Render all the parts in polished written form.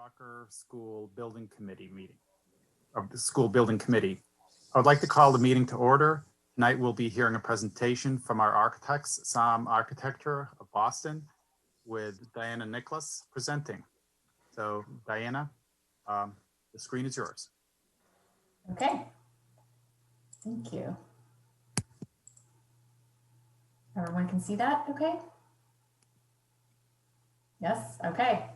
Crocker School Building Committee meeting of the School Building Committee. I would like to call the meeting to order. Tonight we'll be hearing a presentation from our architects, SOM Architecture of Boston, with Diana Nicholas presenting. So Diana, the screen is yours. Okay, thank you. Everyone can see that, okay? Yes, okay.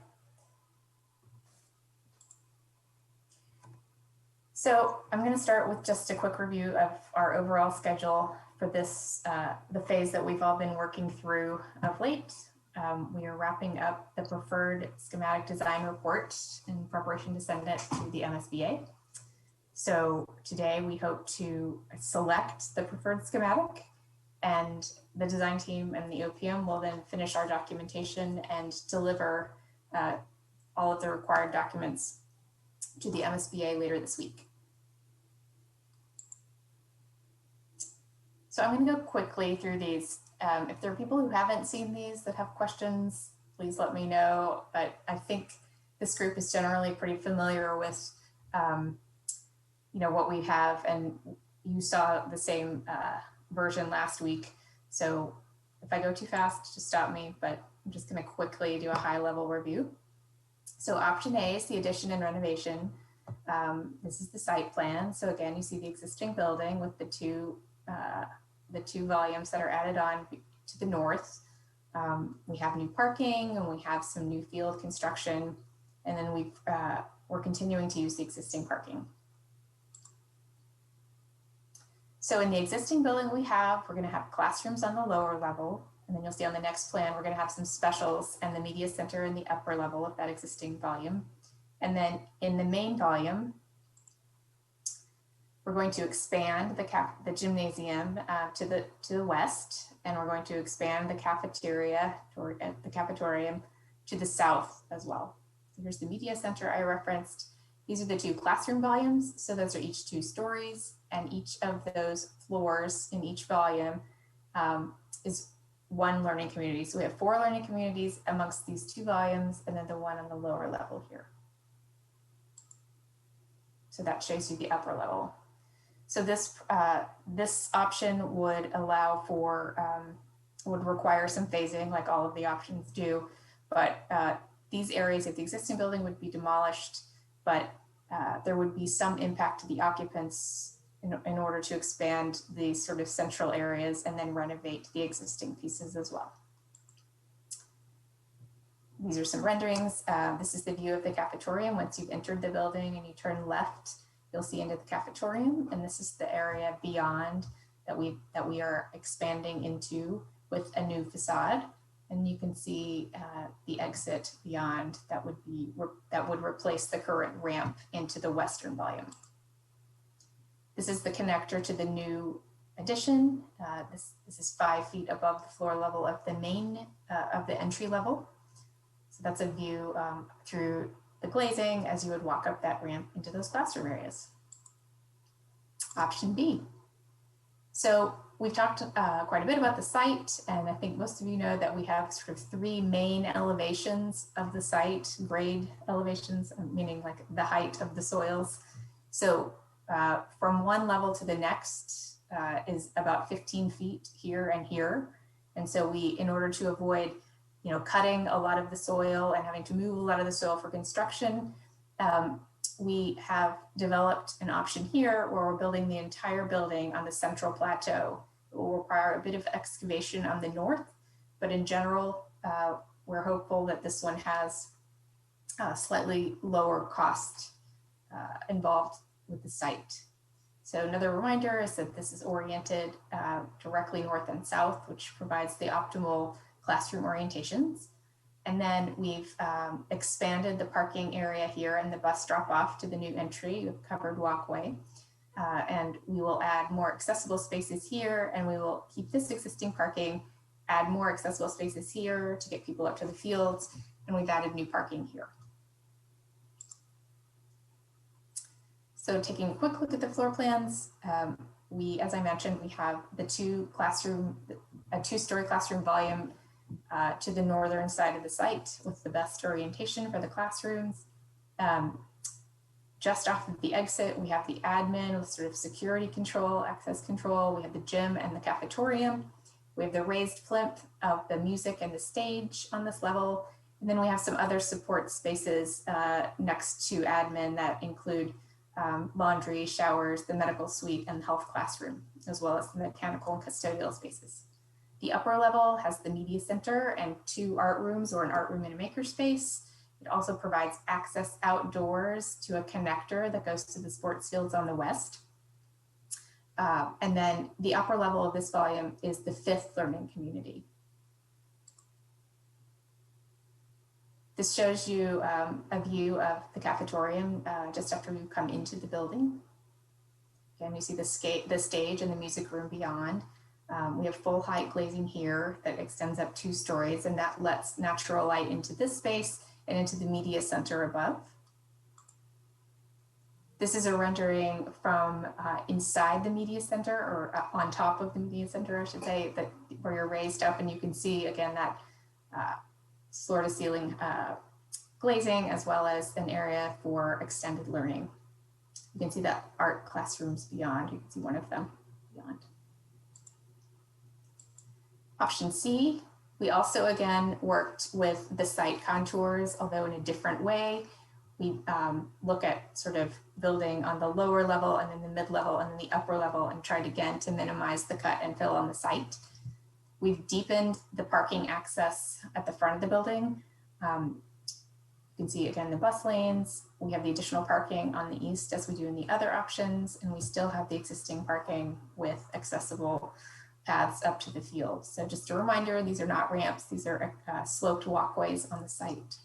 So I'm going to start with just a quick review of our overall schedule for this, the phase that we've all been working through of late. We are wrapping up the preferred schematic design report in preparation to send it to the MSBA. So today we hope to select the preferred schematic, and the design team and the OPM will then finish our documentation and deliver all of the required documents to the MSBA later this week. So I'm going to go quickly through these. If there are people who haven't seen these that have questions, please let me know. But I think this group is generally pretty familiar with what we have, and you saw the same version last week. So if I go too fast, just stop me, but I'm just going to quickly do a high level review. So option A is the addition and renovation. This is the site plan. So again, you see the existing building with the two volumes that are added on to the north. We have new parking and we have some new field construction, and then we're continuing to use the existing parking. So in the existing building we're going to have classrooms on the lower level, and then you'll see on the next plan, we're going to have some specials and the media center in the upper level of that existing volume. And then in the main volume, we're going to expand the gymnasium to the west, and we're going to expand the cafeteria or the cafetorium to the south as well. So here's the media center I referenced. These are the two classroom volumes. So those are each 2 stories, and each of those floors in each volume is one learning community. So we have 4 learning communities amongst these 2 volumes, and then the one on the lower level here. So that shows you the upper level. So this option would allow for, would require some phasing like all of the options do, but these areas of the existing building would be demolished, but there would be some impact to the occupants in order to expand these sort of central areas and then renovate the existing pieces as well. These are some renderings. This is the view of the cafetorium. Once you've entered the building and you turn left, you'll see into the cafetorium, and this is the area beyond that we are expanding into with a new facade. And you can see the exit beyond that would replace the current ramp into the western volume. This is the connector to the new addition. This is 5 feet above the floor level of the main of the entry level. So that's a view through the glazing as you would walk up that ramp into those classroom areas. Option B. So we've talked quite a bit about the site, and I think most of you know that we have sort of 3 main elevations of the site, grade elevations, meaning like the height of the soils. So from one level to the next is about 15 feet here and here. And so in order to avoid cutting a lot of the soil and having to move a lot of the soil for construction, we have developed an option here where we're building the entire building on the central plateau. It will require a bit of excavation on the north, but in general, we're hopeful that this one has slightly lower cost involved with the site. So another reminder is that this is oriented directly north and south, which provides the optimal classroom orientations. And then we've expanded the parking area here and the bus drop off to the new entry with covered walkway. And we will add more accessible spaces here, and we will keep this existing parking, add more accessible spaces here to get people up to the fields, and we've added new parking here. So taking a quick look at the floor plans, as I mentioned, we have a 2-story classroom volume to the northern side of the site with the best orientation for the classrooms. Just off of the exit, we have the admin with sort of security control, access control. We have the gym and the cafetorium. We have the raised plinth of the music and the stage on this level. And then we have some other support spaces next to admin that include laundry, showers, the medical suite, and the health classroom, as well as the mechanical and custodial spaces. The upper level has the media center and 2 art rooms, or an art room and a makerspace. It also provides access outdoors to a connector that goes to the sports fields on the west. And then the upper level of this volume is the 5th learning community. This shows you a view of the cafetorium just after you come into the building. Again, you see the stage and the music room beyond. We have full height glazing here that extends up 2 stories, and that lets natural light into this space and into the media center above. This is a rendering from inside the media center, or on top of the media center, I should say, that where you're raised up, and you can see again that floor to ceiling glazing, as well as an area for extended learning. You can see the art classrooms beyond. You can see one of them beyond. Option C, we also again worked with the site contours, although in a different way. We look at sort of building on the lower level and then the mid-level and then the upper level, and tried again to minimize the cut and fill on the site. We've deepened the parking access at the front of the building. You can see again the bus lanes. We have the additional parking on the east as we do in the other options, and we still have the existing parking with accessible paths up to the field. So just a reminder, these are not ramps, these are sloped walkways on the site.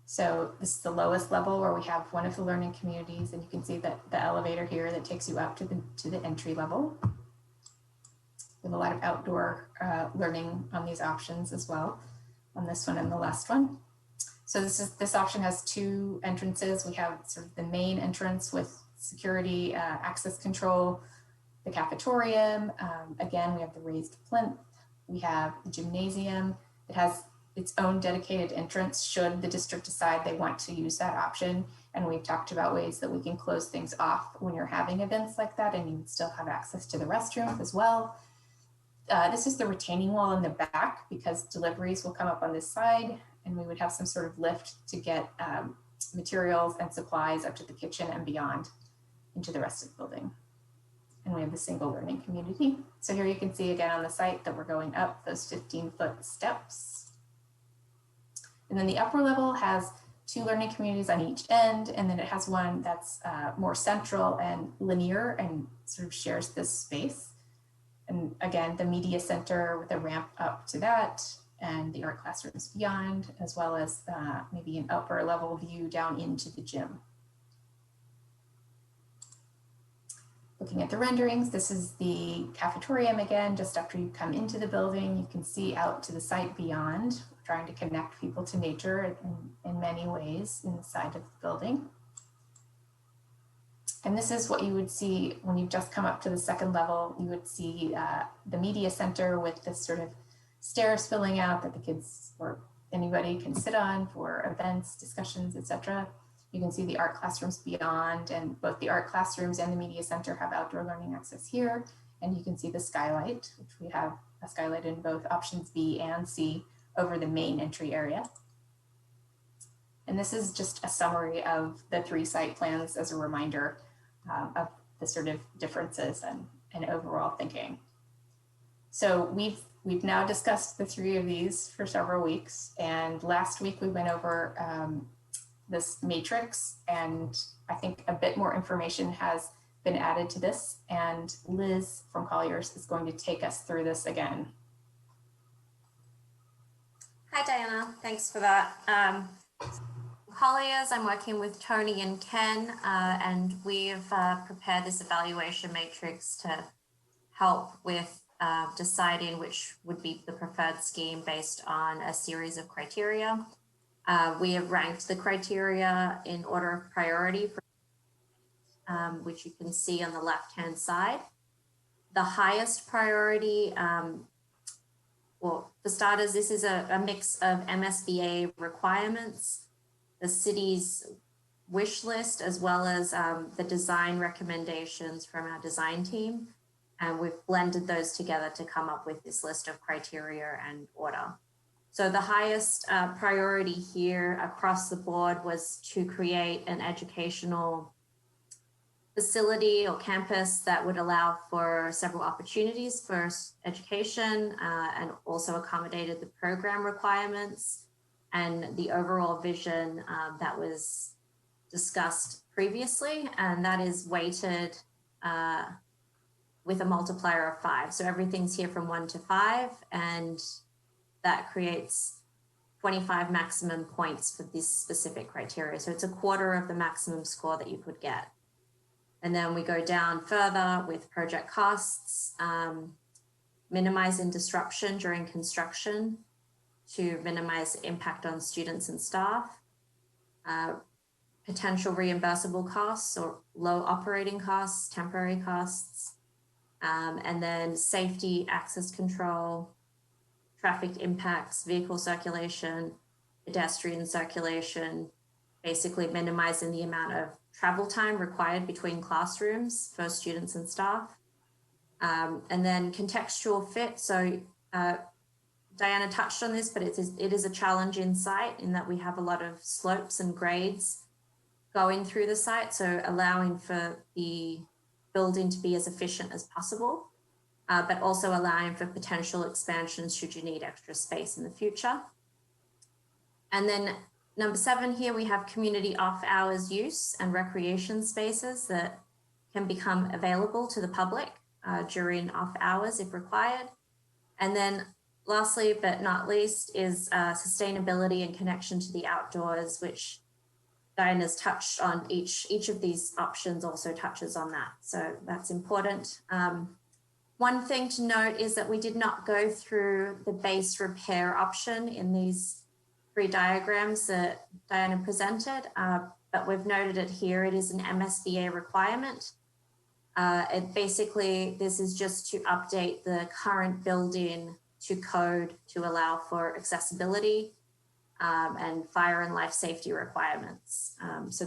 So this is the lowest level where we have one of the learning communities, and you can see that the elevator here that takes you up to the entry level. We have a lot of outdoor learning on these options as well, on this one and the last one. So this option has 2 entrances. We have sort of the main entrance with security, access control, the cafetorium. Again, we have the raised plinth. We have the gymnasium. It has its own dedicated entrance should the district decide they want to use that option. And we've talked about ways that we can close things off when you're having events like that, and you would still have access to the restroom as well. This is the retaining wall in the back, because deliveries will come up on this side, and we would have some sort of lift to get materials and supplies up to the kitchen and beyond into the rest of the building. And we have the single learning community. So here you can see again on the site that we're going up those 15-foot steps. And then the upper level has 2 learning communities on each end, and then it has one that's more central and linear and sort of shares this space. And again, the media center with a ramp up to that, and the art classrooms beyond, as well as maybe an upper level view down into the gym. Looking at the renderings, this is the cafetorium again, just after you come into the building. You can see out to the site beyond. We're trying to connect people to nature in many ways inside of the building. And this is what you would see when you just come up to the 2nd level. You would see the media center with this sort of stairs filling out that the kids or anybody can sit on for events, discussions, etc. You can see the art classrooms beyond, and both the art classrooms and the media center have outdoor learning access here. And you can see the skylight, which we have a skylight in both options B and C over the main entry area. And this is just a summary of the 3 site plans as a reminder of the sort of differences and overall thinking. So we've now discussed the 3 of these for several weeks, and last week we went over this matrix, and I think a bit more information has been added to this, and Liz from Colliers is going to take us through this again. Hi Diana, thanks for that. Colliers, I'm working with Tony and Ken, and we've prepared this evaluation matrix to help with deciding which would be the preferred scheme based on a series of criteria. We have ranked the criteria in order of priority, which you can see on the left-hand side. The highest priority well, for starters, this is a mix of MSBA requirements, the city's wish list, as well as the design recommendations from our design team. And we've blended those together to come up with this list of criteria and order. So the highest priority here across the board was to create an educational facility or campus that would allow for several opportunities for education and also accommodated the program requirements and the overall vision that was discussed previously, and that is weighted with a multiplier of 5. So everything's here from 1 to 5, and that creates 25 maximum points for this specific criteria. So it's a quarter of the maximum score that you could get. And then we go down further with project costs, minimizing disruption during construction to minimize impact on students and staff, potential reimbursable costs or low operating costs, temporary costs, and then safety, access control, traffic impacts, vehicle circulation, pedestrian circulation, basically minimizing the amount of travel time required between classrooms for students and staff. And then contextual fit. So Diana touched on this, but it is a challenging site in that we have a lot of slopes and grades going through the site. So allowing for the building to be as efficient as possible, but also allowing for potential expansions should you need extra space in the future. And then number 7 here, we have community off hours use and recreation spaces that can become available to the public during off hours if required. And then lastly, but not least, is sustainability and connection to the outdoors, which Diana's touched on. Each of these options also touches on that. So that's important. One thing to note is that we did not go through the base repair option in these 3 diagrams that Diana presented, but we've noted it here. It is an MSBA requirement. Basically, this is just to update the current building to code to allow for accessibility and fire and life safety requirements. So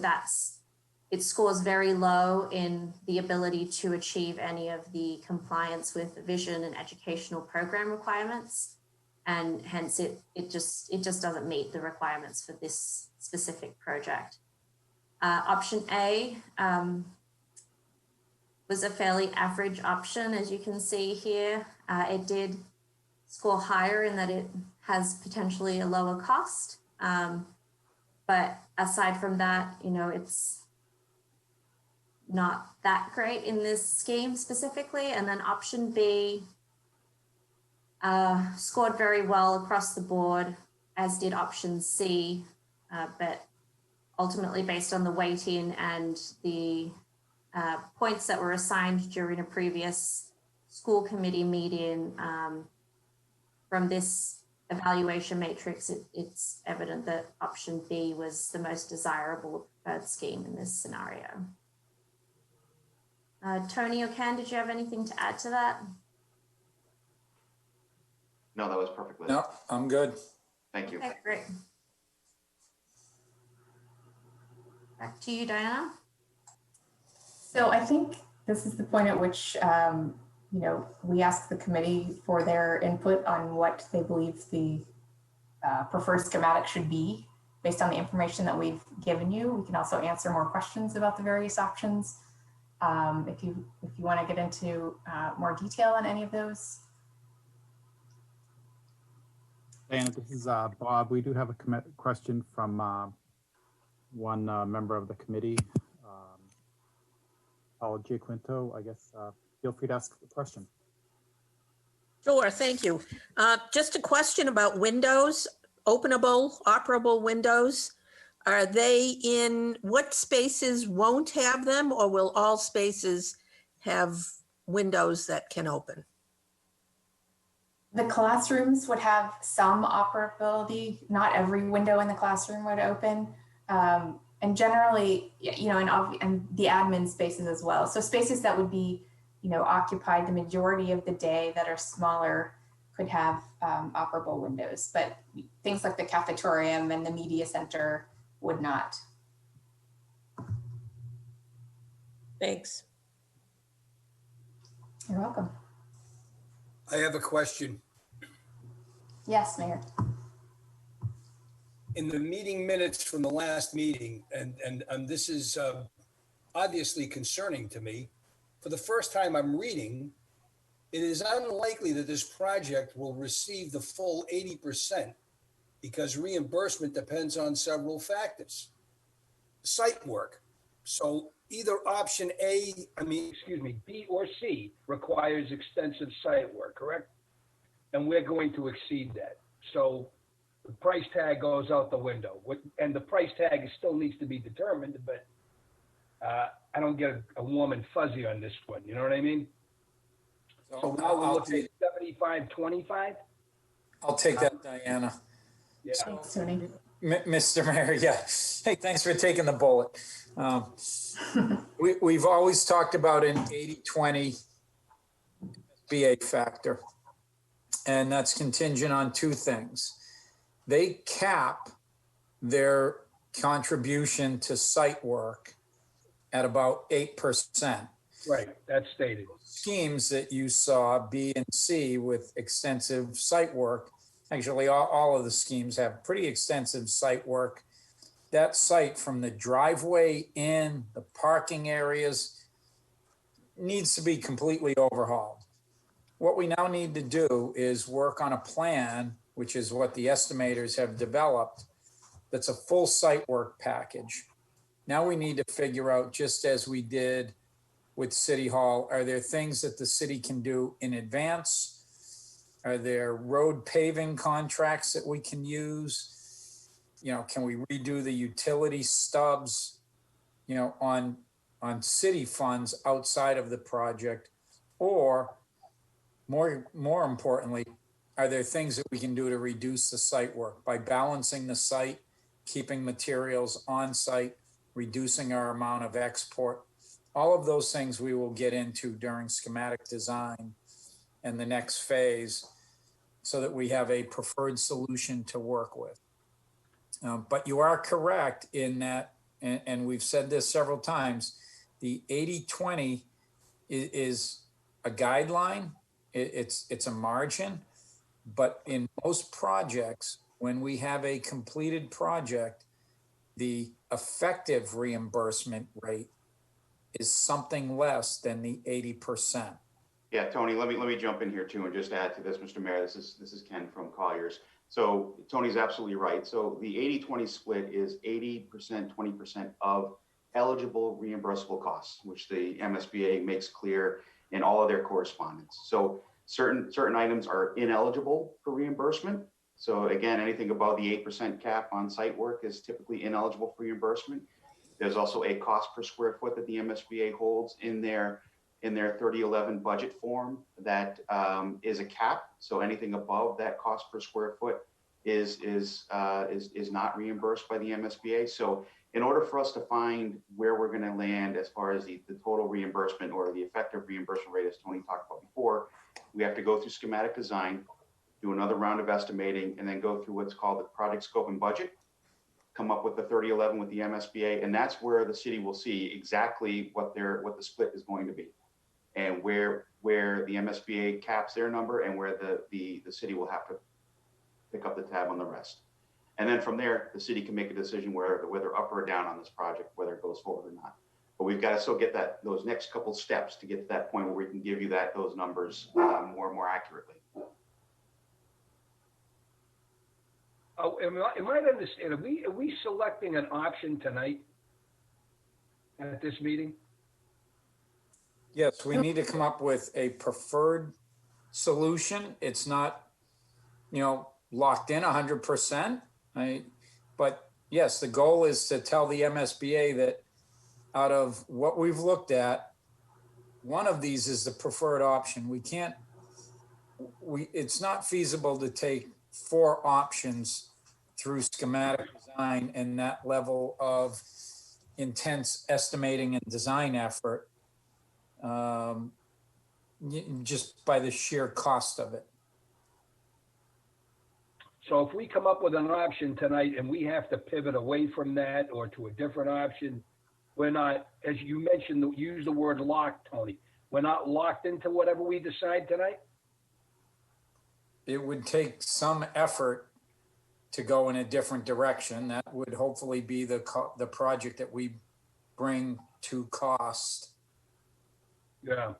it scores very low in the ability to achieve any of the compliance with vision and educational program requirements. And hence it just doesn't meet the requirements for this specific project. Option A was a fairly average option, as you can see here. It did score higher in that it has potentially a lower cost. But aside from that, it's not that great in this scheme specifically. And then option B scored very well across the board, as did option C, but ultimately based on the weighting and the points that were assigned during a previous school committee meeting from this evaluation matrix, it's evident that option B was the most desirable preferred scheme in this scenario. Tony or Ken, did you have anything to add to that? No, that was perfect. No, I'm good. Thank you. Okay, great. Back to you, Diana. So I think this is the point at which, we ask the committee for their input on what they believe the preferred schematic should be based on the information that we've given you. We can also answer more questions about the various options. If you want to get into more detail on any of those. Diana, this is Bob. We do have a question from one member of the committee, Paul Giaquinto. I guess feel free to ask the question. Sure, thank you. Just a question about windows, openable, operable windows. Are they in, what spaces won't have them, or will all spaces have windows that can open? The classrooms would have some operability. Not every window in the classroom would open. And generally, and the admin spaces as well. So spaces that would be, occupied the majority of the day that are smaller could have operable windows, but things like the cafetorium and the media center would not. Thanks. You're welcome. I have a question. Yes, Mayor. In the meeting minutes from the last meeting, and this is obviously concerning to me, for the first time I'm reading, it is unlikely that this project will receive the full 80% because reimbursement depends on several factors. Site work. So either option B or C requires extensive site work, correct? And we're going to exceed that. So the price tag goes out the window. And the price tag still needs to be determined, but I don't get a warm and fuzzy on this one. You know what I mean? So now we're looking at 75-25? I'll take that, Diana. Yeah. Thanks, Tony. Mr. Mayor, yeah. Hey, thanks for taking the bullet. We've always talked about an 80-20 BA factor, and that's contingent on two things. They cap their contribution to site work at about 8%. Right, that's stated. Schemes that you saw, B and C, with extensive site work, actually all of the schemes have pretty extensive site work. That site, from the driveway in, the parking areas, needs to be completely overhauled. What we now need to do is work on a plan, which is what the estimators have developed, that's a full site work package. Now we need to figure out, just as we did with City Hall, are there things that the city can do in advance? Are there road paving contracts that we can use? You know, can we redo the utility stubs, you know, on city funds outside of the project? Or more importantly, are there things that we can do to reduce the site work by balancing the site, keeping materials on site, reducing our amount of export? All of those things we will get into during schematic design and the next phase, so that we have a preferred solution to work with. But you are correct in that, and we've said this several times, the 80-20 is a guideline. It's a margin, but in most projects, when we have a completed project, the effective reimbursement rate is something less than the 80%. Yeah, Tony, let me jump in here too and just add to this, Mr. Mayor. This is Ken from Colliers. So Tony's absolutely right. So the 80-20 split is 80%, 20% of eligible reimbursable costs, which the MSBA makes clear in all of their correspondence. So certain items are ineligible for reimbursement. So again, anything above the 8% cap on site work is typically ineligible for reimbursement. There's also a cost per square foot that the MSBA holds in their 3011 budget form that is a cap. So anything above that cost per square foot is not reimbursed by the MSBA. So in order for us to find where we're going to land as far as the total reimbursement or the effective reimbursement rate, as Tony talked about before, we have to go through schematic design, do another round of estimating, and then go through what's called the project scope and budget, come up with the 3011 with the MSBA, and that's where the city will see exactly what the split is going to be, and where the MSBA caps their number and where the city will have to pick up the tab on the rest. And then from there, the city can make a decision whether up or down on this project, whether it goes forward or not. But we've got to still get those next couple steps to get to that point where we can give you those numbers more and more accurately. Oh, am I to understand? Are we selecting an option tonight at this meeting? Yes, we need to come up with a preferred solution. It's not, locked in 100%. But yes, the goal is to tell the MSBA that out of what we've looked at, one of these is the preferred option. It's not feasible to take 4 options through schematic design and that level of intense estimating and design effort, just by the sheer cost of it. So if we come up with an option tonight and we have to pivot away from that or to a different option, we're not, as you mentioned, use the word locked, Tony. We're not locked into whatever we decide tonight? It would take some effort to go in a different direction. That would hopefully be the project that we bring to cost. Yeah.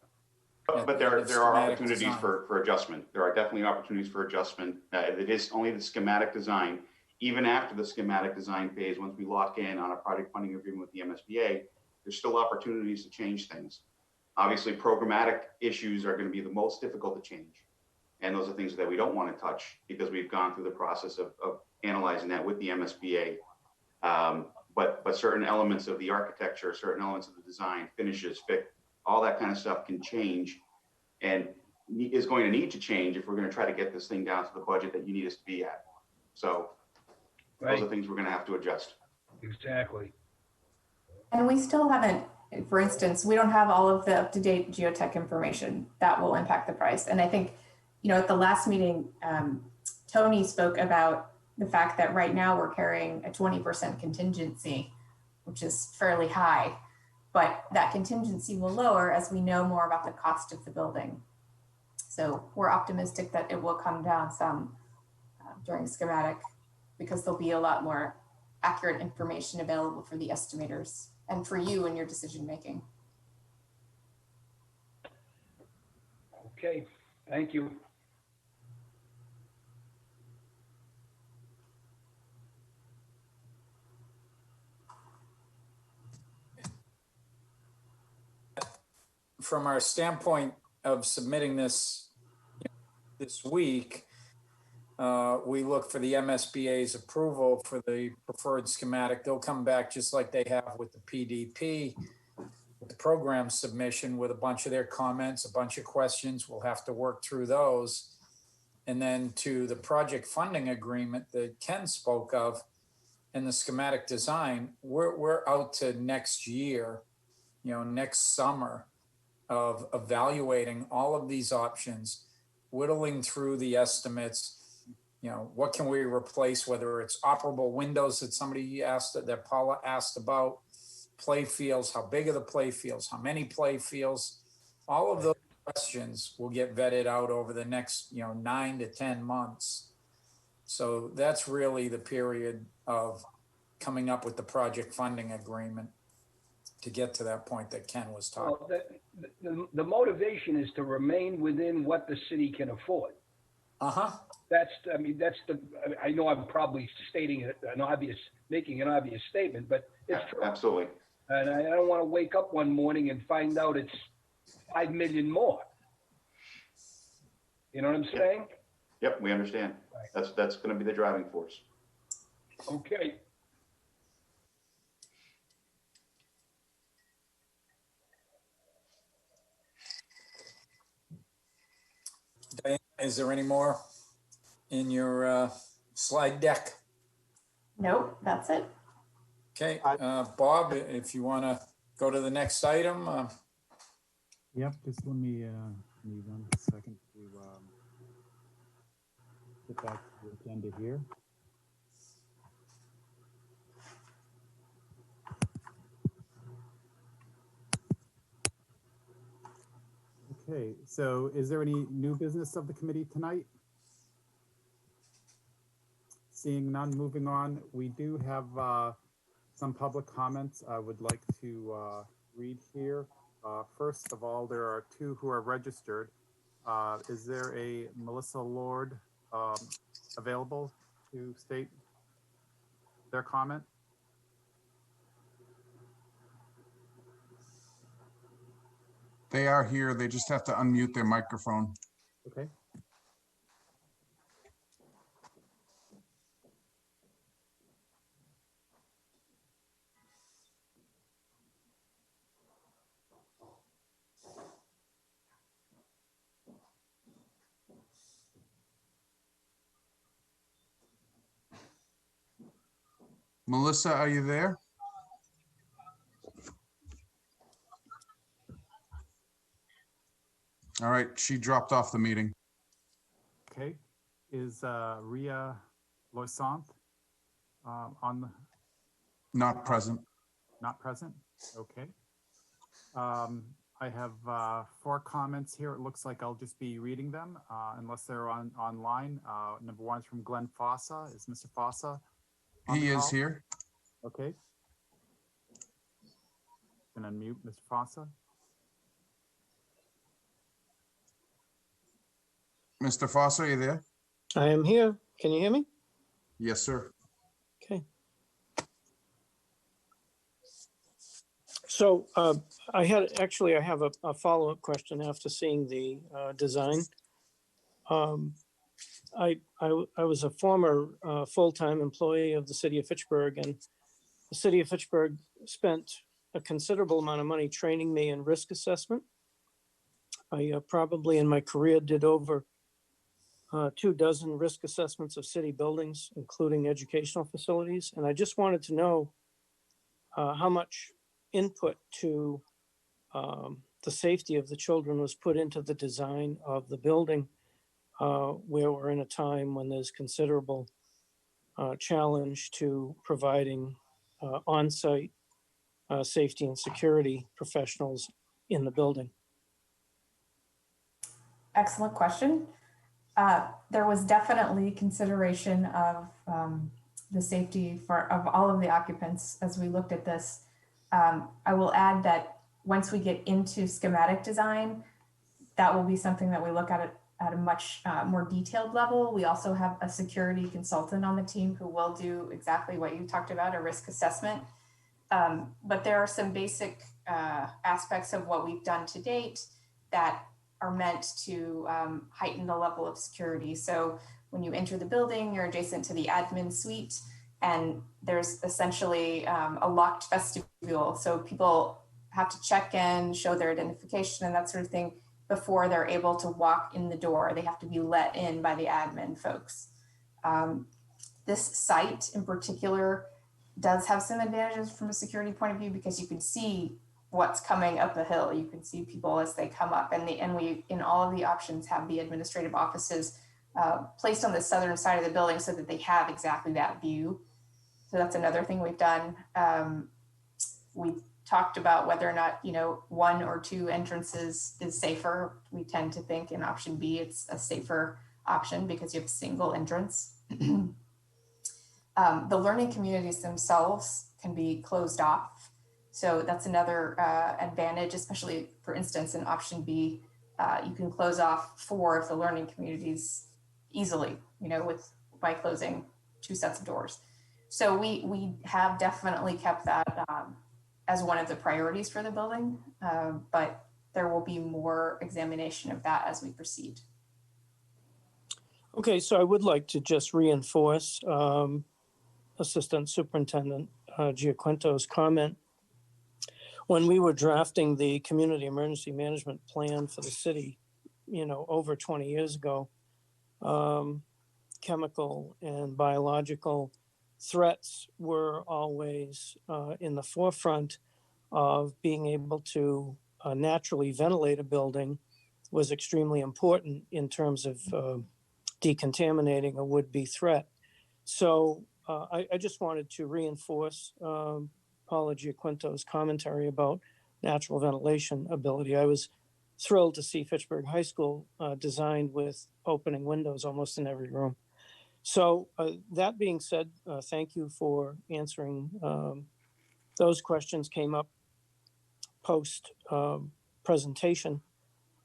But there are Schematic opportunities design. for adjustment. There are definitely opportunities for adjustment. It is only the schematic design. Even after the schematic design phase, once we lock in on a project funding agreement with the MSBA, there's still opportunities to change things. Obviously, programmatic issues are going to be the most difficult to change. And those are things that we don't want to touch because we've gone through the process of analyzing that with the MSBA. But certain elements of the architecture, certain elements of the design, finishes, fit, all that kind of stuff can change and is going to need to change if we're going to try to get this thing down to the budget that you need us to be at. So those are things we're going to have to adjust. Exactly. And we still haven't, for instance, we don't have all of the up-to-date geotech information that will impact the price. And I think, at the last meeting, Tony spoke about the fact that right now we're carrying a 20% contingency, which is fairly high, but that contingency will lower as we know more about the cost of the building. So we're optimistic that it will come down some during schematic because there'll be a lot more accurate information available for the estimators and for you in your decision making. Okay, thank you. From our standpoint of submitting this week, we look for the MSBA's approval for the preferred schematic. They'll come back just like they have with the PDP, with the program submission with a bunch of their comments, a bunch of questions. We'll have to work through those. And then to the project funding agreement that Ken spoke of and the schematic design, we're out to next year, next summer, of evaluating all of these options, whittling through the estimates, what can we replace, whether it's operable windows that Paula asked about, play fields, how big are the play fields, how many play fields, all of those questions will get vetted out over the next, 9 to 10 months. So that's really the period of coming up with the project funding agreement to get to that point that Ken was talking about. The motivation is to remain within what the city can afford. I know I'm probably making an obvious statement, but it's true. Absolutely. And I don't want to wake up one morning and find out it's 5 million more. You know what I'm saying? Yep, we understand. That's going to be the driving force. Okay. Diane, is there any more in your slide deck? Nope, that's it. Okay, Bob, if you want to go to the next item. Yep, just let me 1 second to get back to the agenda here. Okay, so is there any new business of the committee tonight? Seeing none, moving on. We do have some public comments I would like to read here. First of all, there are 2 who are registered. Is there a Melissa Lord available to state their comment? They are here. They just have to unmute their microphone. Okay. Melissa, are you there? All right, she dropped off the meeting. Okay. Is Ria Loisant, on the, Not present. not present? Okay. I have 4 comments here. It looks like I'll just be reading them unless they're online. Number 1 is from Glenn Fossa. Is Mr. Fossa on He the is call? here. Okay. Can unmute Mr. Fossa. Mr. Foster, are you there? I am here. Can you hear me? Yes, sir. Okay. So I have a follow-up question after seeing the design. I was a former full-time employee of the city of Fitchburg, and the city of Fitchburg spent a considerable amount of money training me in risk assessment. I probably in my career did over 24 risk assessments of city buildings, including educational facilities. And I just wanted to know how much input to the safety of the children was put into the design of the building, where we're in a time when there's considerable challenge to providing on-site safety and security professionals in the building. Excellent question. There was definitely consideration of the safety of all of the occupants as we looked at this. I will add that once we get into schematic design, that will be something that we look at a much more detailed level. We also have a security consultant on the team who will do exactly what you talked about, a risk assessment. But there are some basic aspects of what we've done to date that are meant to heighten the level of security. So when you enter the building, you're adjacent to the admin suite, and there's essentially a locked vestibule. So people have to check in, show their identification and that sort of thing before they're able to walk in the door. They have to be let in by the admin folks. This site in particular does have some advantages from a security point of view because you can see what's coming up the hill. You can see people as they come up, and we in all of the options have the administrative offices placed on the southern side of the building so that they have exactly that view. So that's another thing we've done. We've talked about whether or not 1 or 2 entrances is safer. We tend to think in option B it's a safer option because you have a single entrance. The learning communities themselves can be closed off. So that's another advantage, especially for instance, in option B, you can close off 4 of the learning communities easily, by closing 2 sets of doors. So we have definitely kept that as one of the priorities for the building, but there will be more examination of that as we proceed. Okay, so I would like to just reinforce Assistant Superintendent Giaquinto's comment. When we were drafting the community emergency management plan for the city, over 20 years ago, chemical and biological threats were always in the forefront of being able to naturally ventilate a building was extremely important in terms of decontaminating a would-be threat. So I just wanted to reinforce Paula Giaquinto's commentary about natural ventilation ability. I was thrilled to see Fitchburg High School designed with opening windows almost in every room. So that being said, thank you for answering those questions came up post presentation.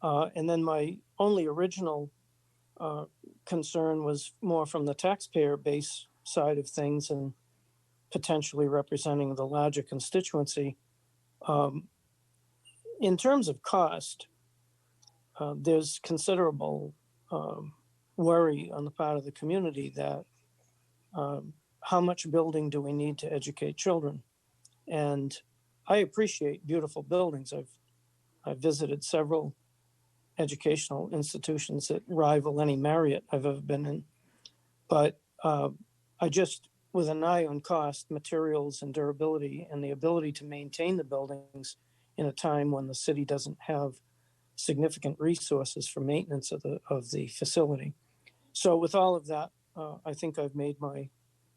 And then my only original concern was more from the taxpayer base side of things and potentially representing the larger constituency. In terms of cost, there's considerable worry on the part of the community that how much building do we need to educate children? And I appreciate beautiful buildings. I've visited several educational institutions that rival any Marriott I've ever been in. But I just, with an eye on cost, materials, and durability, and the ability to maintain the buildings in a time when the city doesn't have significant resources for maintenance of the facility. So with all of that I think I've made my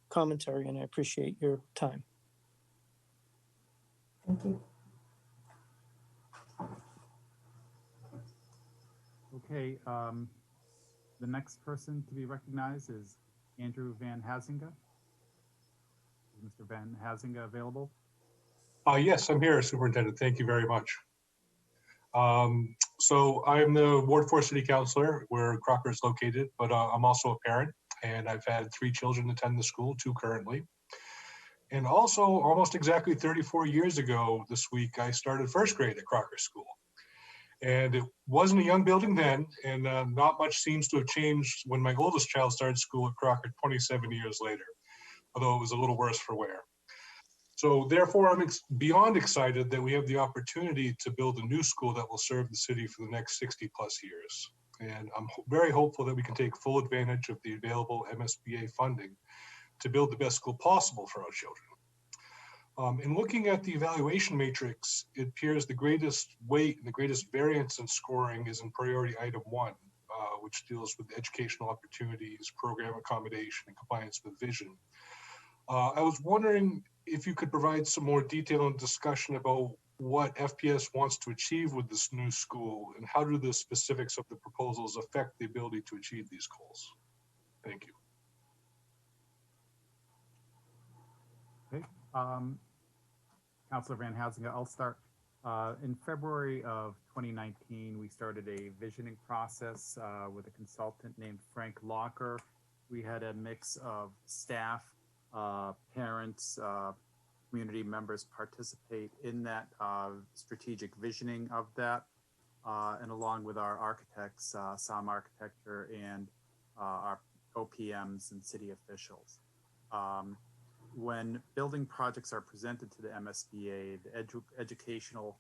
commentary and I appreciate your time. Thank you. Okay, the next person to be recognized is Andrew Van Hazinga. Is Mr. Van Hazinga available? Yes, I'm here, Superintendent. Thank you very much. So I'm the Ward 4 City Councilor where Crocker is located, but I'm also a parent, and I've had 3 children attend the school, 2 currently. And also, almost exactly 34 years ago this week, I started first grade at Crocker School. And it wasn't a young building then, and not much seems to have changed when my oldest child started school at Crocker 27 years later, although it was a little worse for wear. So therefore, I'm beyond excited that we have the opportunity to build a new school that will serve the city for the next 60 plus years. And I'm very hopeful that we can take full advantage of the available MSBA funding to build the best school possible for our children. In looking at the evaluation matrix, it appears the greatest weight and the greatest variance in scoring is in priority item 1, which deals with educational opportunities, program accommodation, and compliance with vision. I was wondering if you could provide some more detail and discussion about what FPS wants to achieve with this new school and how do the specifics of the proposals affect the ability to achieve these goals. Thank you. Okay, Councilor Van Hazinga, I'll start. In February of 2019, we started a visioning process with a consultant named Frank Locker. We had a mix of staff, parents, community members participate in that strategic visioning of that, and along with our architects, SOM Architecture, and our OPMs and city officials. When building projects are presented to the MSBA, the educational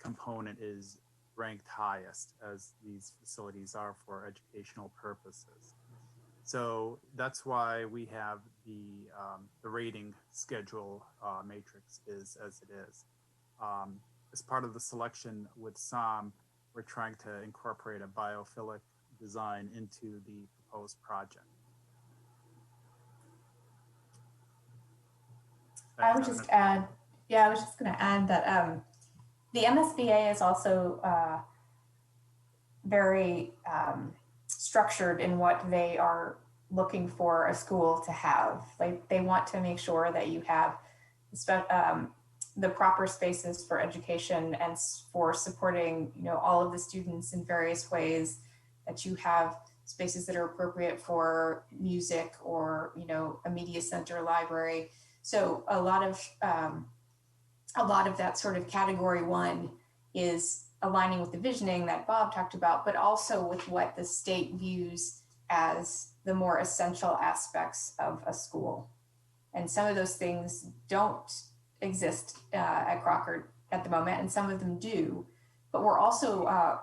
component is ranked highest, as these facilities are for educational purposes. So that's why we have the rating schedule matrix is as it is. As part of the selection with SOM, we're trying to incorporate a biophilic design into the proposed project. I would just add, I was just going to add that the MSBA is also very structured in what they are looking for a school to have. Like, they want to make sure that you have the proper spaces for education and for supporting, all of the students in various ways, that you have spaces that are appropriate for music or, a media center, library. So a lot of that sort of category 1 is aligning with the visioning that Bob talked about, but also with what the state views as the more essential aspects of a school. And some of those things don't exist at Crocker at the moment, and some of them do. But we're also,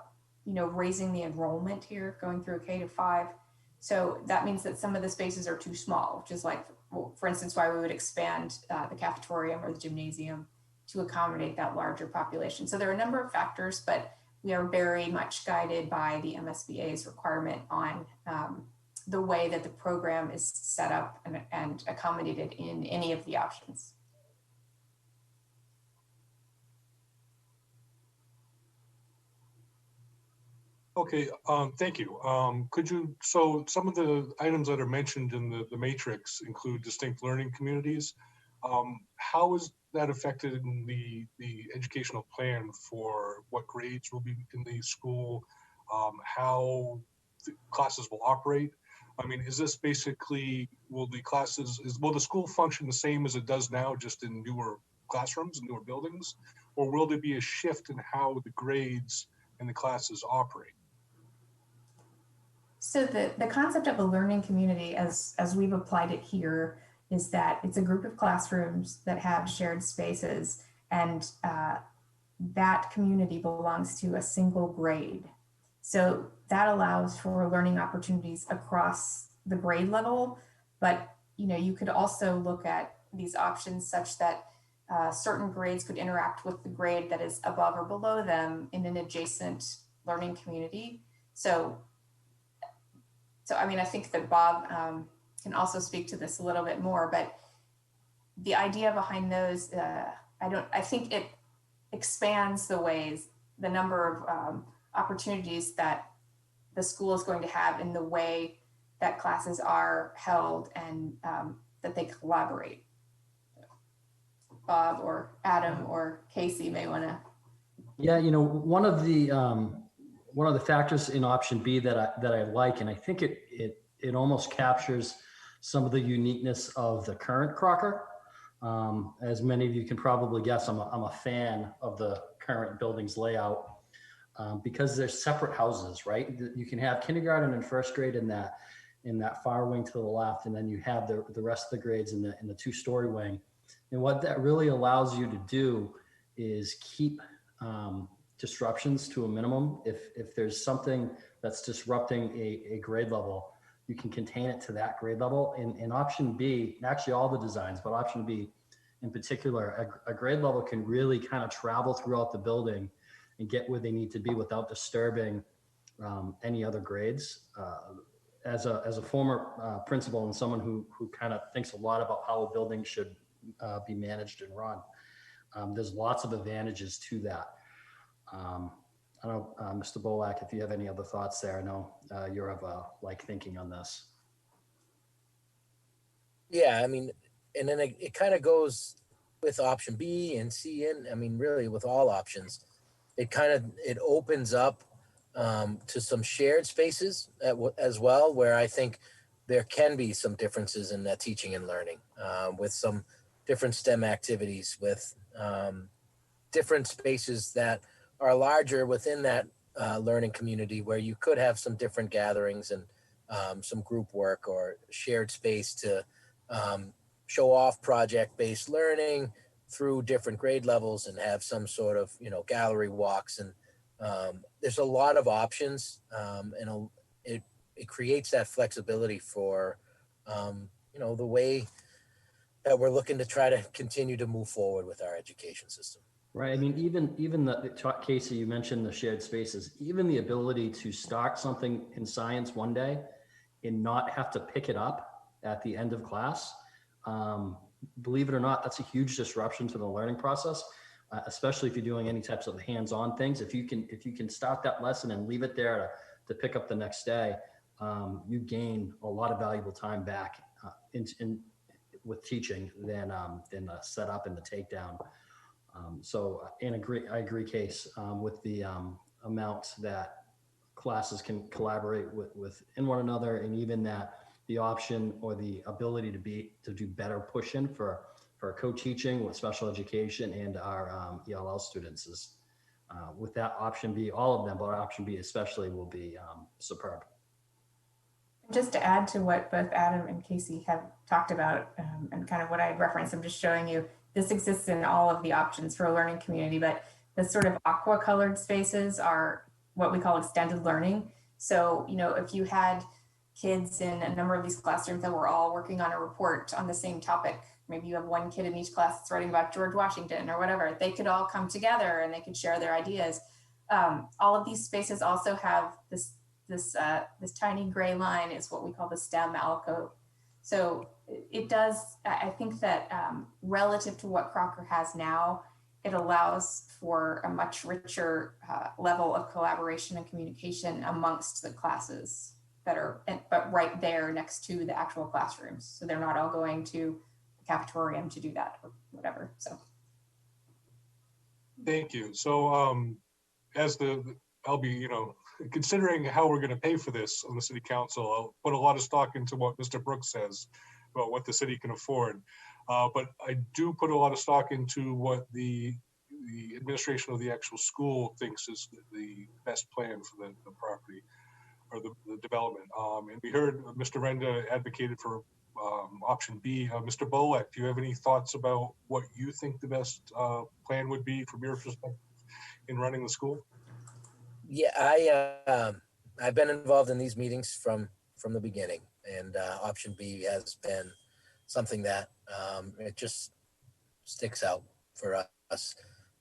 raising the enrollment here, going through a K-5. So that means that some of the spaces are too small, which is like, for instance, why we would expand the cafetorium or the gymnasium to accommodate that larger population. So there are a number of factors, but we are very much guided by the MSBA's requirement on the way that the program is set up and accommodated in any of the options. Okay, thank you. So some of the items that are mentioned in the matrix include distinct learning communities. How is that affected in the educational plan for what grades will be in the school, how the classes will operate? I mean, is this basically, will the school function the same as it does now, just in newer classrooms and newer buildings? Or will there be a shift in how the grades and the classes operate? So the concept of a learning community, as we've applied it here, is that it's a group of classrooms that have shared spaces, and that community belongs to a single grade. So that allows for learning opportunities across the grade level, but you could also look at these options such that certain grades could interact with the grade that is above or below them in an adjacent learning community. So So, I mean, I think that Bob can also speak to this a little bit more, but the idea behind those, I think it expands the number of opportunities that the school is going to have in the way that classes are held and that they collaborate. Bob or Adam or Casey may want to. Yeah, one of the factors in option B that I like, and I think it almost captures some of the uniqueness of the current Crocker. As many of you can probably guess, I'm a fan of the current building's layout because they're separate houses, right? You can have kindergarten and first grade in that far wing to the left, and then you have the rest of the grades in the two-story wing. And what that really allows you to do is keep disruptions to a minimum. If there's something that's disrupting a grade level, you can contain it to that grade level. In option B, actually all the designs, but option B in particular, a grade level can really kind of travel throughout the building and get where they need to be without disturbing any other grades. As a former principal and someone who kind of thinks a lot about how a building should be managed and run, there's lots of advantages to that. I don't know, Mr. Bolak, if you have any other thoughts there. I know you're of like thinking on this. Yeah, I mean, and then it kind of goes with option B and C, and I mean, really with all options, it opens up to some shared spaces as well, where I think there can be some differences in that teaching and learning with some different STEM activities, with different spaces that are larger within that learning community, where you could have some different gatherings and some group work or shared space to show off project-based learning through different grade levels and have some sort of, gallery walks. And there's a lot of options, and it creates that flexibility for, the way that we're looking to try to continue to move forward with our education system. Right. I mean, even Casey, you mentioned the shared spaces, even the ability to start something in science one day and not have to pick it up at the end of class. Believe it or not, that's a huge disruption to the learning process, especially if you're doing any types of hands-on things. If you can start that lesson and leave it there to pick up the next day, you gain a lot of valuable time back with teaching than the setup and the takedown. I agree, Case, with the amount that classes can collaborate within one another, and even that the option or the ability to do better push-in for co-teaching with special education and our ELL students is with that option B, all of them, but option B especially will be superb. Just to add to what both Adam and Casey have talked about and kind of what I had referenced, I'm just showing you this exists in all of the options for a learning community, but the sort of aqua colored spaces are what we call extended learning. So, if you had kids in a number of these classrooms that were all working on a report on the same topic, maybe you have one kid in each class that's writing about George Washington or whatever, they could all come together and they could share their ideas. All of these spaces also have this tiny gray line is what we call the STEM alcove. So it does, I think that relative to what Crocker has now, it allows for a much richer level of collaboration and communication amongst the classes but right there next to the actual classrooms. So they're not all going to the cafetorium to do that or whatever, so. Thank you. So I'll be, considering how we're going to pay for this on the city council, I'll put a lot of stock into what Mr. Brooks says about what the city can afford. But I do put a lot of stock into what the administration of the actual school thinks is the best plan for the property or the development. And we heard Mr. Renda advocated for option B. Mr. Bolek, do you have any thoughts about what you think the best plan would be from your perspective in running the school? Yeah, I've been involved in these meetings from the beginning, and option B has been something that it just sticks out for us.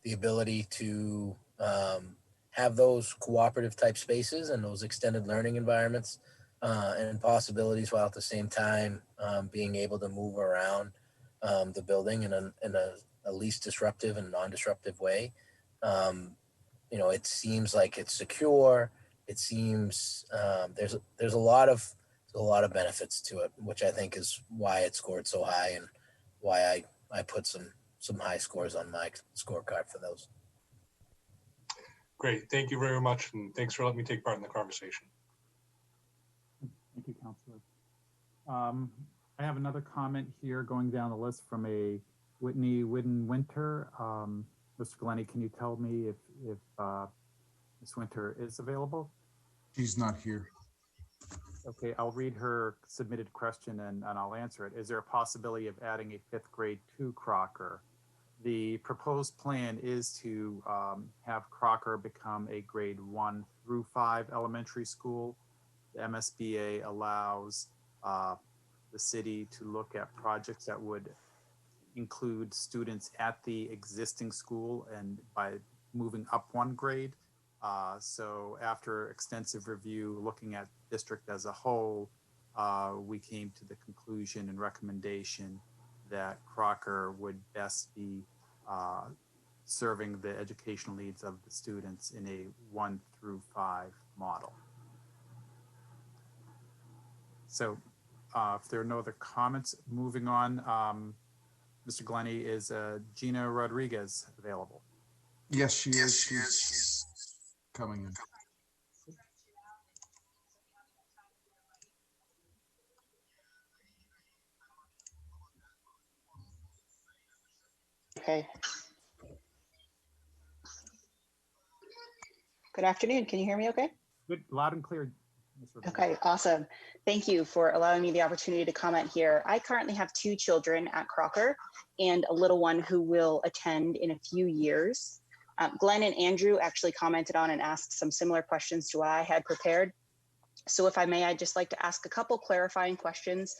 The ability to have those cooperative type spaces and those extended learning environments and possibilities, while at the same time being able to move around the building in a least disruptive and non-disruptive way. It seems like it's secure. It seems there's a lot of benefits to it, which I think is why it scored so high and why I put some high scores on my scorecard for those. Great, thank you very much, and thanks for letting me take part in the conversation. Thank you, Counselor. I have another comment here going down the list from a Whitney Winter. Mr. Glennie, can you tell me if Ms. Winter is available? She's not here. Okay, I'll read her submitted question and I'll answer it. Is there a possibility of adding a 5th grade to Crocker? The proposed plan is to have Crocker become a grade 1 through 5 elementary school. The MSBA allows the city to look at projects that would include students at the existing school and by moving up 1 grade. So after extensive review, looking at district as a whole, we came to the conclusion and recommendation that Crocker would best be serving the educational needs of the students in a 1 through 5 model. So if there are no other comments, moving on, Mr. Glennie, is Gina Rodriguez available? Yes, she is. She's coming in. Okay. Good afternoon. Can you hear me okay? Good, loud and clear. Okay, awesome. Thank you for allowing me the opportunity to comment here. I currently have 2 children at Crocker and a little one who will attend in a few years. Glenn and Andrew actually commented on and asked some similar questions to what I had prepared. So if I may, I'd just like to ask a couple clarifying questions.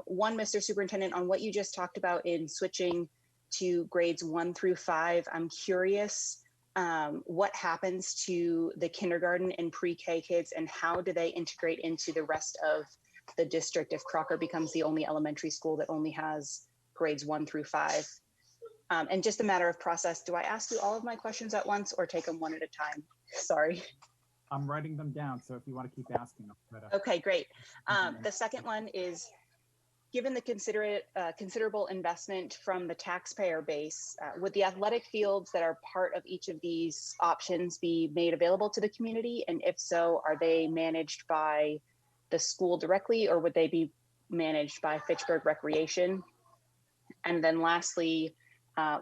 One, Mr. Superintendent, on what you just talked about in switching to grades 1 through 5, I'm curious what happens to the kindergarten and pre-K kids and how do they integrate into the rest of the district if Crocker becomes the only elementary school that only has grades 1 through 5? And just a matter of process, do I ask you all of my questions at once or take them one at a time? Sorry. I'm writing them down, so if you want to keep asking them. Okay, great. The second one is, given the considerable investment from the taxpayer base, would the athletic fields that are part of each of these options be made available to the community? And if so, are they managed by the school directly or would they be managed by Fitchburg Recreation? And then lastly,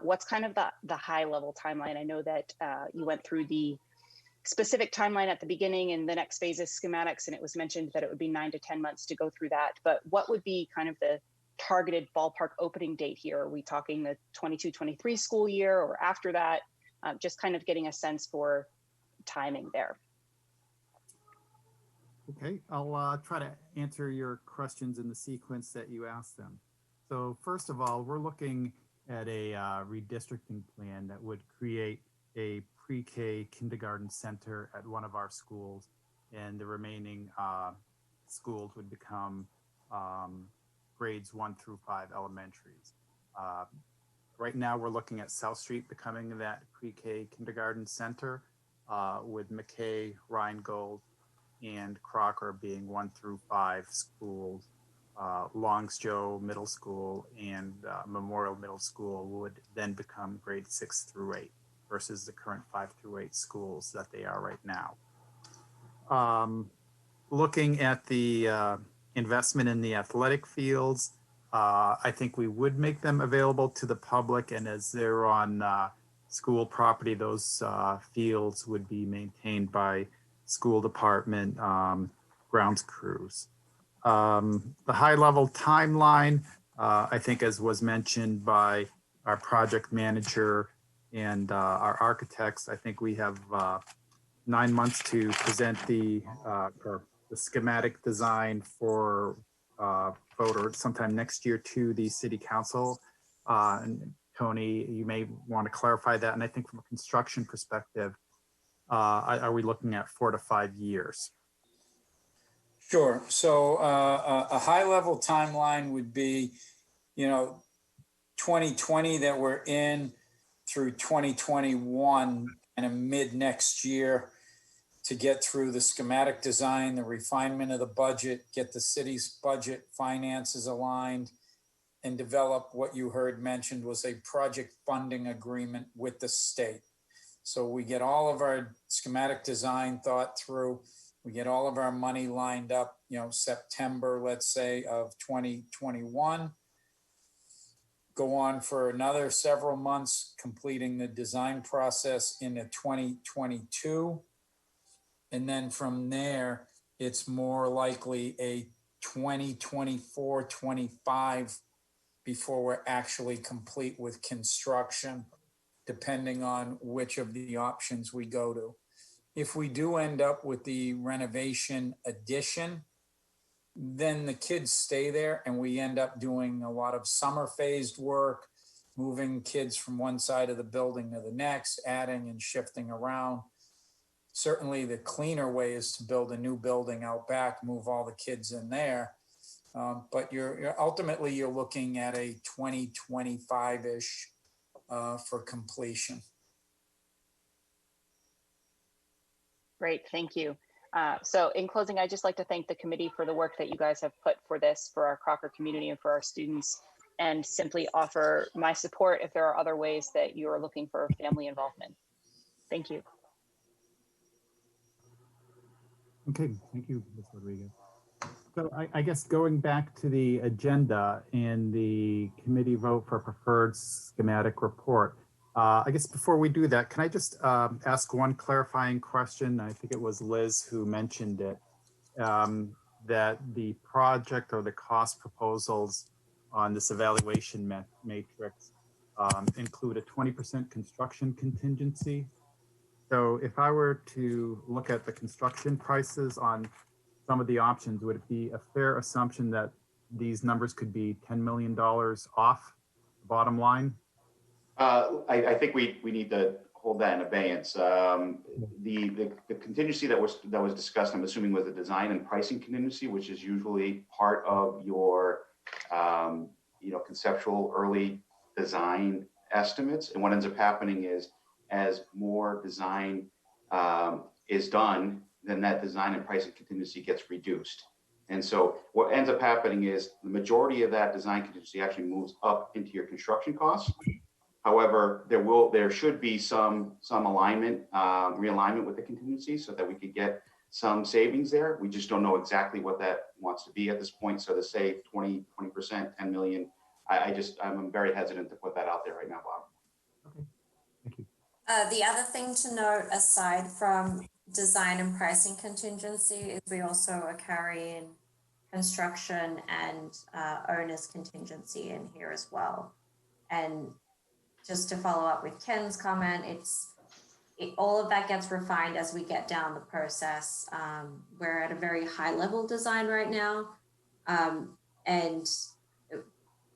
what's kind of the high level timeline? I know that you went through the specific timeline at the beginning and the next phase is schematics, and it was mentioned that it would be 9 to 10 months to go through that. But what would be kind of the targeted ballpark opening date here? Are we talking the 22-23 school year or after that? Just kind of getting a sense for timing there. Okay, I'll try to answer your questions in the sequence that you asked them. So first of all, we're looking at a redistricting plan that would create a pre-K kindergarten center at one of our schools, and the remaining schools would become grades 1 through 5 elementaries. Right now, we're looking at South Street becoming that pre-K kindergarten center, with McKay, Rheingold, and Crocker being 1 through 5 schools. Longsjoe Middle School and Memorial Middle School would then become grades 6 through 8. Versus the current 5 through 8 schools that they are right now. Looking at the investment in the athletic fields, I think we would make them available to the public, and as they're on school property, those fields would be maintained by school department grounds crews. The high level timeline, I think as was mentioned by our project manager and our architects, I think we have 9 months to present the schematic design for vote or sometime next year to the city council. And Tony, you may want to clarify that. And I think from a construction perspective, are we looking at 4 to 5 years? Sure. So a high level timeline would be, 2020 that we're in through 2021 and a mid next year to get through the schematic design, the refinement of the budget, get the city's budget finances aligned, and develop what you heard mentioned was a project funding agreement with the state. So we get all of our schematic design thought through, we get all of our money lined up, September, let's say, of 2021. Go on for another several months, completing the design process into 2022. And then from there, it's more likely a 2024, 25 before we're actually complete with construction, depending on which of the options we go to. If we do end up with the renovation addition, then the kids stay there and we end up doing a lot of summer phased work, moving kids from one side of the building to the next, adding and shifting around. Certainly the cleaner way is to build a new building out back, move all the kids in there. But you're ultimately you're looking at a 2025-ish for completion. Great, thank you. So in closing, I'd just like to thank the committee for the work that you guys have put for this, for our Crocker community and for our students, and simply offer my support if there are other ways that you are looking for family involvement. Thank you. Okay, thank you, Ms. Rodriguez. So I guess going back to the agenda and the committee vote for preferred schematic report, I guess before we do that, can I just ask one clarifying question? I think it was Liz who mentioned it, that the project or the cost proposals on this evaluation matrix include a 20% construction contingency. So if I were to look at the construction prices on some of the options, would it be a fair assumption that these numbers could be $10 million off the bottom line? I think we need to hold that in abeyance. The contingency that was discussed, I'm assuming, was the design and pricing contingency, which is usually part of your conceptual early design estimates. And what ends up happening is, as more design is done, then that design and pricing contingency gets reduced. And so what ends up happening is the majority of that design contingency actually moves up into your construction costs. However, there should be some alignment, realignment with the contingency so that we could get some savings there. We just don't know exactly what that wants to be at this point. So to say 20%, 10 million, I'm very hesitant to put that out there right now, Bob. Okay, thank you. The other thing to note, aside from design and pricing contingency, is we also are carrying construction and owner's contingency in here as well. And just to follow up with Ken's comment, all of that gets refined as we get down the process. We're at a very high level design right now, and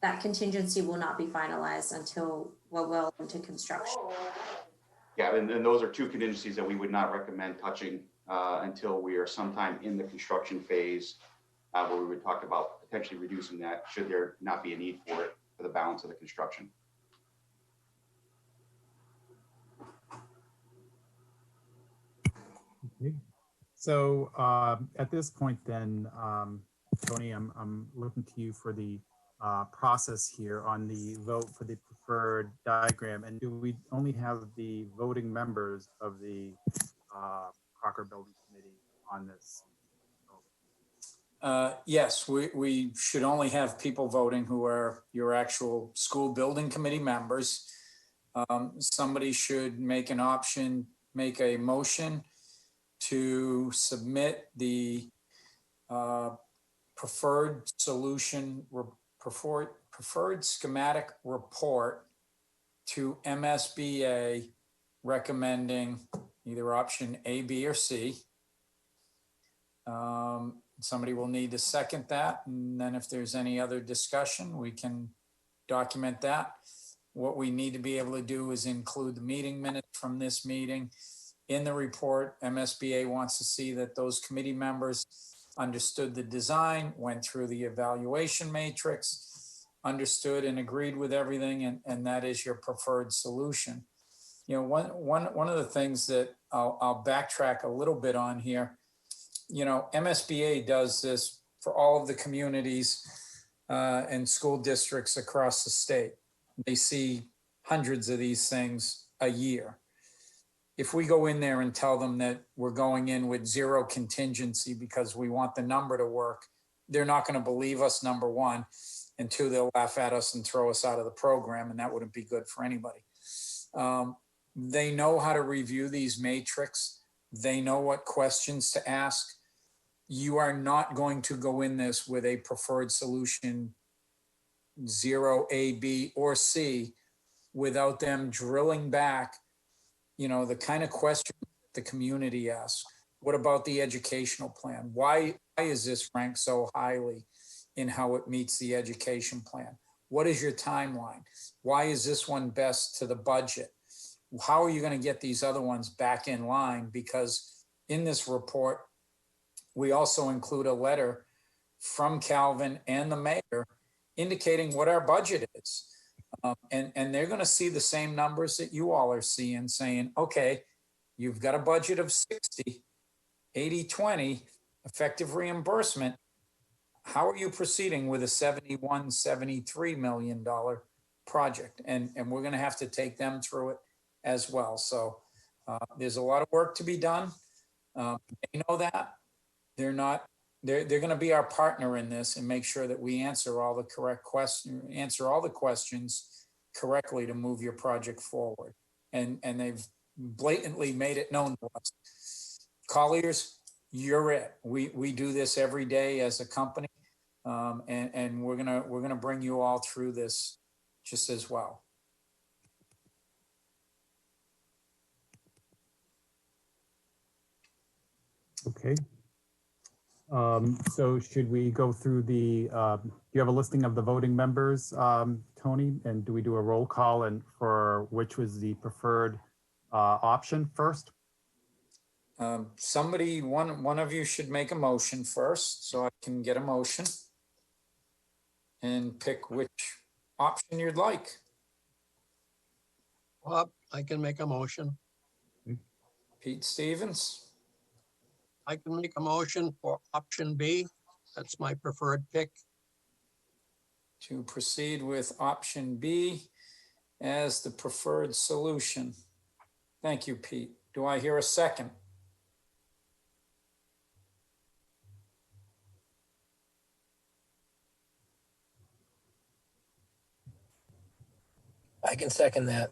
that contingency will not be finalized until we're well into construction. Yeah, and those are two contingencies that we would not recommend touching until we are sometime in the construction phase, where we would talk about potentially reducing that should there not be a need for it for the balance of the construction. Okay. So at this point then, Tony, I'm looking to you for the process here on the vote for the preferred diagram. And do we only have the voting members of the Crocker Building Committee on this? Yes, we should only have people voting who are your actual school building committee members. Somebody should make a motion to submit the preferred schematic report to MSBA, recommending either option A, B, or C. Somebody will need to second that. And then if there's any other discussion, we can document that. What we need to be able to do is include the meeting minutes from this meeting in the report. MSBA wants to see that those committee members understood the design, went through the evaluation matrix, understood and agreed with everything, and that is your preferred solution. You know, one of the things that I'll backtrack a little bit on here, you know, MSBA does this for all of the communities and school districts across the state. They see hundreds of these things a year. If we go in there and tell them that we're going in with zero contingency because we want the number to work, they're not going to believe us, number one, and two, they'll laugh at us and throw us out of the program, and that wouldn't be good for anybody. They know how to review these matrix. They know what questions to ask. You are not going to go in this with a preferred solution, 0, A, B, or C, without them drilling back, you know, the kind of questions the community asks. What about the educational plan? Why is this ranked so highly in how it meets the education plan? What is your timeline? Why is this one best to the budget? How are you going to get these other ones back in line? Because in this report, we also include a letter from Calvin and the mayor indicating what our budget is. And they're going to see the same numbers that you all are seeing, saying, okay, you've got a budget of 60, 80, 20 effective reimbursement. How are you proceeding with a $71, $73 million project? And we're going to have to take them through it as well. So there's a lot of work to be done. They know that. They're going to be our partner in this and make sure that we answer all the correct questions, answer all the questions correctly to move your project forward. And they've blatantly made it known to us. Colliers, you're it. We do this every day as a company. And we're gonna bring you all through this just as well. Okay. So should we go through the, do you have a listing of the voting members, Tony? And do we do a roll call and for which was the preferred option first? Somebody, one of you should make a motion first so I can get a motion and pick which option you'd like. Well, I can make a motion. Pete Stevens. I can make a motion for option B. That's my preferred pick. To proceed with option B as the preferred solution. Thank you, Pete. Do I hear a second? I can second that.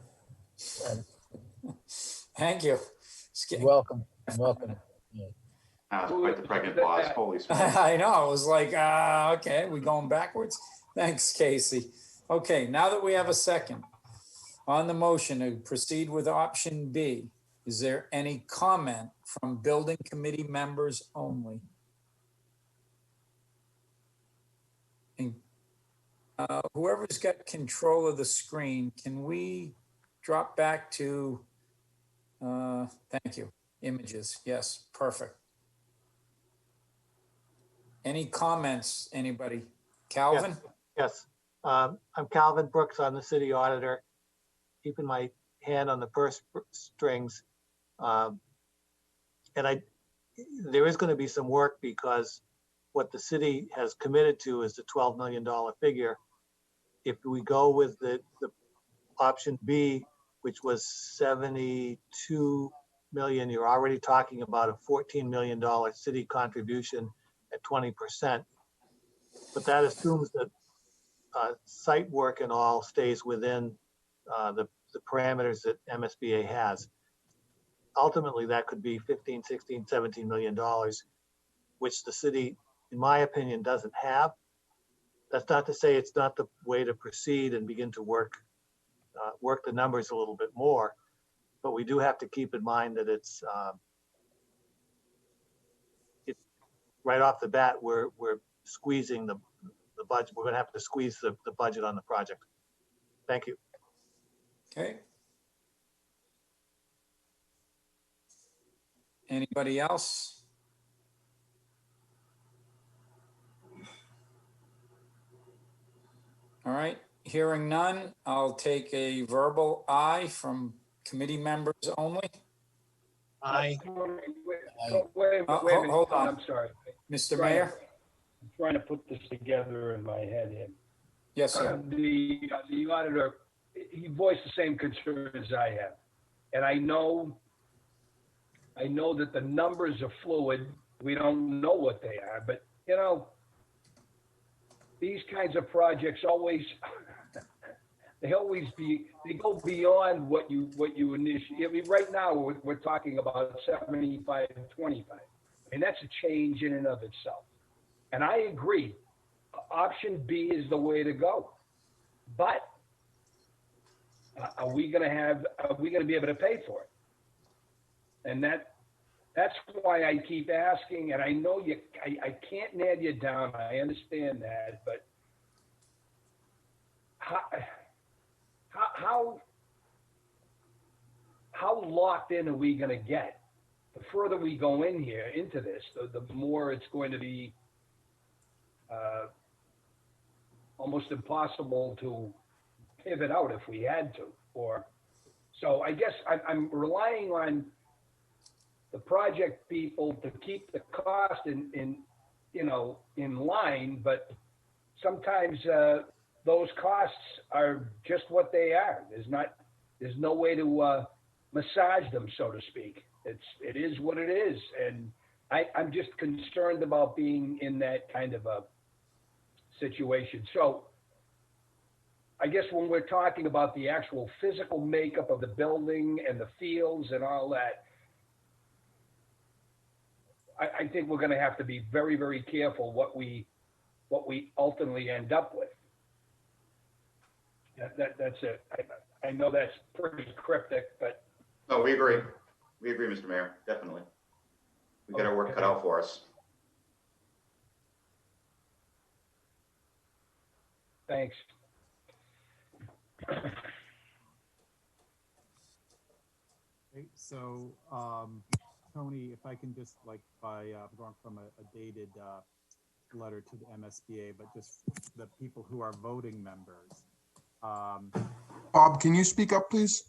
Thank you. You're welcome. Welcome. Quite the pregnant pause. Holy smokes. I know. It was like, okay, we going backwards? Thanks, Casey. Okay, now that we have a second on the motion to proceed with option B, is there any comment from building committee members only? And whoever's got control of the screen, can we drop back to, thank you, images? Yes, perfect. Any comments, anybody? Calvin? Yes. I'm Calvin Brooks. I'm the city auditor, keeping my hand on the purse strings. And there is going to be some work because what the city has committed to is the $12 million figure. If we go with the option B, which was 72 million, you're already talking about a $14 million city contribution at 20%. But that assumes that site work and all stays within the parameters that MSBA has. Ultimately, that could be 15, 16, 17 million dollars, which the city, in my opinion, doesn't have. That's not to say it's not the way to proceed and begin to work the numbers a little bit more, but we do have to keep in mind that it's right off the bat, we're squeezing the budget. We're going to have to squeeze the budget on the project. Thank you. Okay. Anybody else? All right, hearing none, I'll take a verbal aye from committee members only. Aye. Wait, Oh, wait a minute. hold on. I'm sorry. Mr. Trying to- Mayor? I'm trying to put this together in my head here. Yes, sir. The auditor, he voiced the same concerns I have. And I know that the numbers are fluid. We don't know what they are, but you know, these kinds of projects always, they go beyond what you initially, I mean, right now, we're talking about 75 and 25. I mean, that's a change in and of itself. And I agree, option B is the way to go. But are we gonna be able to pay for it? And that's why I keep asking, and I know I can't nail you down, I understand that, but how locked in are we gonna get? The further we go into this, the more it's going to be almost impossible to pivot out if we had to. So I guess I'm relying on the project people to keep the cost in line, but sometimes those costs are just what they are. There's no way to massage them, so to speak. It is what it is, and I'm just concerned about being in that kind of a situation. So I guess when we're talking about the actual physical makeup of the building and the fields and all that, I think we're going to have to be very, very careful what we ultimately end up with. That's it. I know that's pretty cryptic, but No, we agree. We agree, Mr. Mayor, definitely. We got our work cut out for us. thanks. Okay, so, Tony, if I can just I'm going from a dated letter to the MSBA, but just the people who are voting members. Bob, can you speak up, please?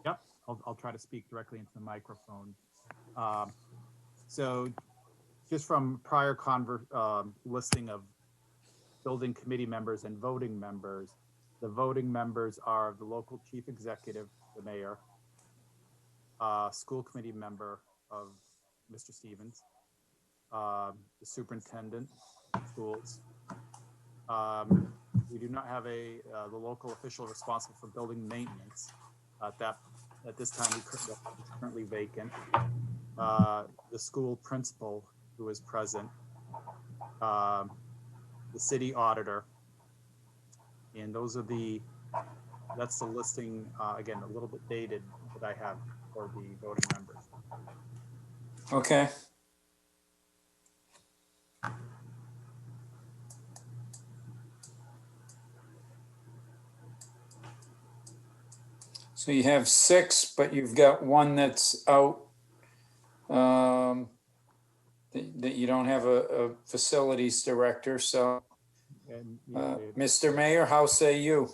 Yep, I'll try to speak directly into the microphone. So just from prior listing of building committee members and voting members, the voting members are the local chief executive, the mayor, school committee member of Mr. Stevens, the superintendent of schools. We do not have the local official responsible for building maintenance. At this time, it's currently vacant. The school principal who is present, the city auditor, and that's the listing, again, a little bit dated that I have for the voting members. Okay. So you have 6, but you've got one that's out, that you don't have a facilities director. So, And Mr. Mayor, how say you?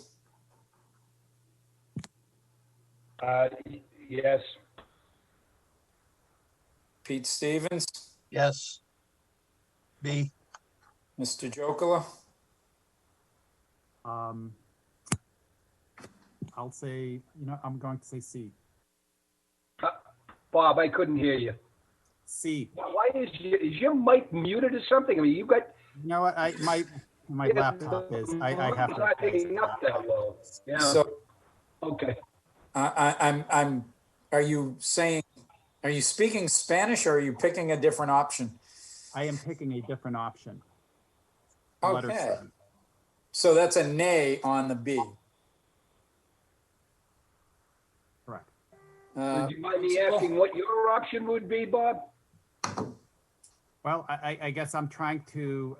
Yes. Pete Stevens, Yes. B. Mr. Jokola, I'll say, I'm going to say C. Bob, I couldn't hear you. C. Why is your mic muted or something? I mean, you got. You know what? My laptop is. I have to. Not picking up that low. Yeah. So Okay. are you speaking Spanish or are you picking a different option? I am picking a different option. Okay. Letter C. So that's a nay on the B. Correct. Would you mind me asking what your option would be, Bob? Well, I guess I'm trying to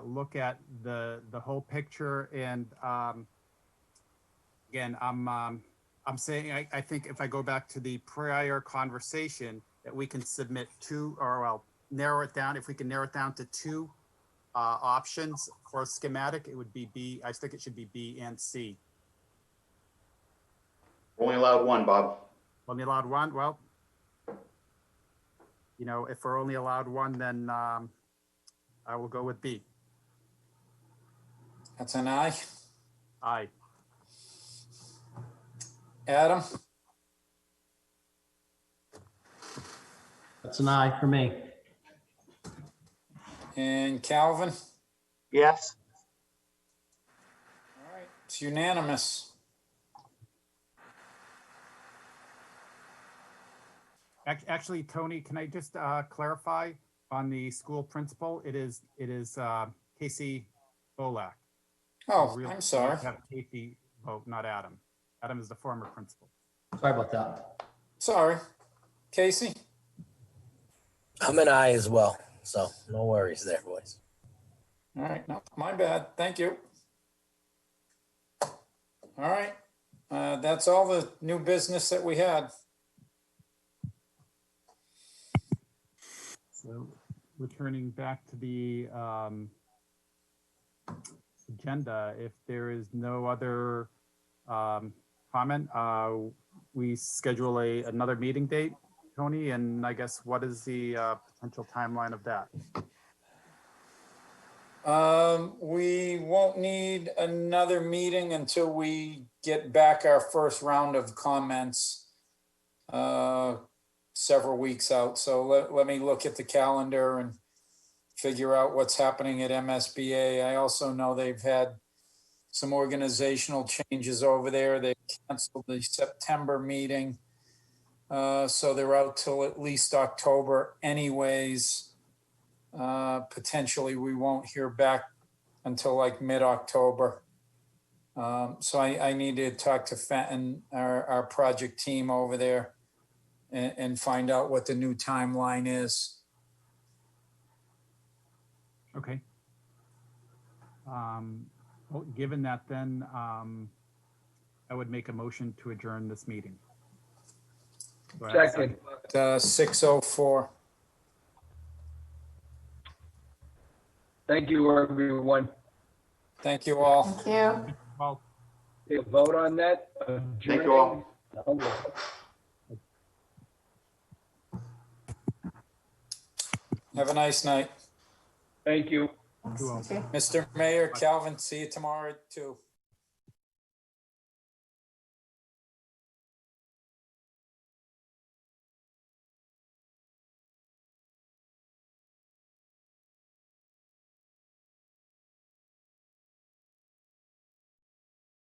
look at the whole picture, and again, I'm saying I think if I go back to the prior conversation that we can submit 2, or narrow it down. If we can narrow it down to 2 options for schematic, it would be B. I think it should be B and C. Only allowed one, Bob. Only allowed one? Well, you know, if we're only allowed one, then I will go with B. That's an aye. Aye. Adam? That's an aye for me. And Calvin? Yes, All right, it's unanimous. Actually, Tony, can I just clarify on the school principal? It is Casey Bolak. Oh, Real- I'm sorry. we have Casey vote, not Adam. Adam is the former principal. Sorry about that. Sorry. Casey? I'm an aye as well, so no worries there, boys. All right, no, my bad. Thank you. All right, that's all the new business that we had. So returning back to the agenda, if there is no other comment, we schedule another meeting date, Tony, and I guess what is the potential timeline of that? We won't need another meeting until we get back our first round of comments several weeks out. So let me look at the calendar and figure out what's happening at MSBA. I also know they've had some organizational changes over there. They canceled the September meeting. So they're out till at least October anyways. Potentially we won't hear back until like mid-October. So I need to talk to Fenton, our project team over there, and find out what the new timeline is. Okay. Well, given that, then I would make a motion to adjourn this meeting. Do I have a Second. 6:04. Thank you, everyone. Thank you all. Thank you. Well, Take a vote on that. Thank you all. Have a nice night. Thank you. Thanks, you too. Mr. Mayor, Calvin, see you tomorrow at 2.